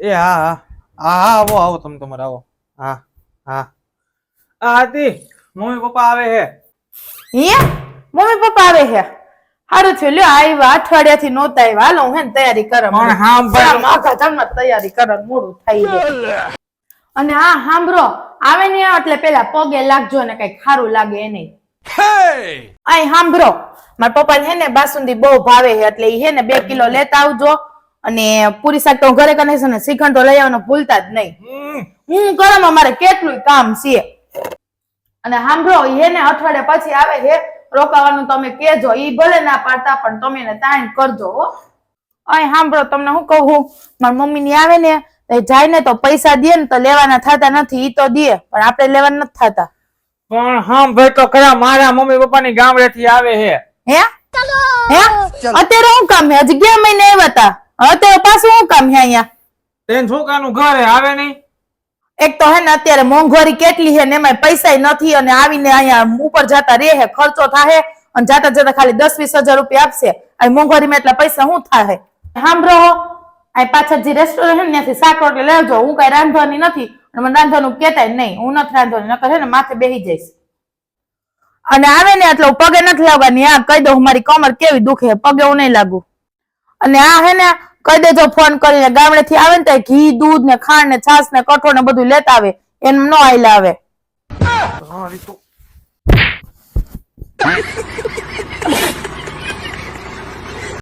એ હા હા હા હા આવો આવો તમે તમારે આવો હા હા આ હતી મમ્મી પપ્પા આવે હે હે મમ્મી પપ્પા આવે છે સારું થયું લ્યો આવ્યા અઠવાડિયાથી નહોતા આવ્યા હાલો હું હે ને તૈયારી કરવા પણ હા ભાઈ આખા જમવા તૈયારી કરવા મોડું થઈ જાય અને હા સાંભળો આવે ને એટલે પેલા પગે લાગજો ને કઈ ખારું લાગે એ નહીં અહીં સાંભળો મારા પપ્પા હે ને બાસુંદી બહુ ભાવે છે એટલે ઈ હે ને 2 કિલો લેતા આવજો અને પૂરી શાક તો ઘરે કને છે ને શ્રીખંડ તો લઈ આવવાનું ભૂલતા જ નહીં હું કરવામાં મારે કેટલું કામ છે અને સાંભળો હે ને અઠવાડિયા પછી આવે છે રોકાવાનું તમે કેજો ઈ ભલે ના પાડતા પણ તમે એને તાણ કરજો હો અહીં સાંભળો તમને હું કહું મારી મમ્મી ની આવે ને જાય ને તો પૈસા દે ને તો લેવાના થતા નથી ઈ તો દે પણ આપણે લેવાના નથી થતા પણ હા ભાઈ તો ખરા મારા મમ્મી પપ્પા ની ગામડે થી આવે હે હે હે અત્યારે શું કામ હે હજી 2 મહિને આવ્યા હતા અત્યારે પાછું શું કામ હે અહીંયા તેન છોકરાનું ઘર હે આવે નહીં એક તો હે ને અત્યારે મોંઘવારી કેટલી હે ને એમાં પૈસા નથી અને આવીને અહીંયા ઉપર જતા રહે ખર્ચો થાય અને જાતા જતા ખાલી 10-20 હજાર રૂપિયા આપશે આ મોંઘવારીમાં એટલા પૈસા શું થાય સાંભળો આ પાછળ જે રેસ્ટોરન્ટ હે ને ત્યાંથી શાક રોટલી લેજો હું કઈ રાંધવાની નથી અને મને રાંધવાનું કહેતાય નહીં હું નથી રાંધવાની નકર હે ને માથે બેસી જઈશ અને આવે ને એટલે પગે નથી લાગવાની આ કહી દઉં મારી કમર કેવી દુખે પગે હું નહીં લાગુ અને આ હે ને કહી દેજો ફોન કરીને ગામડે થી આવે ને ઘી દૂધ ને ખાંડ ને છાશ ને કઠોળ ને બધું લેતા આવે એમ નો આઈલા આવે હા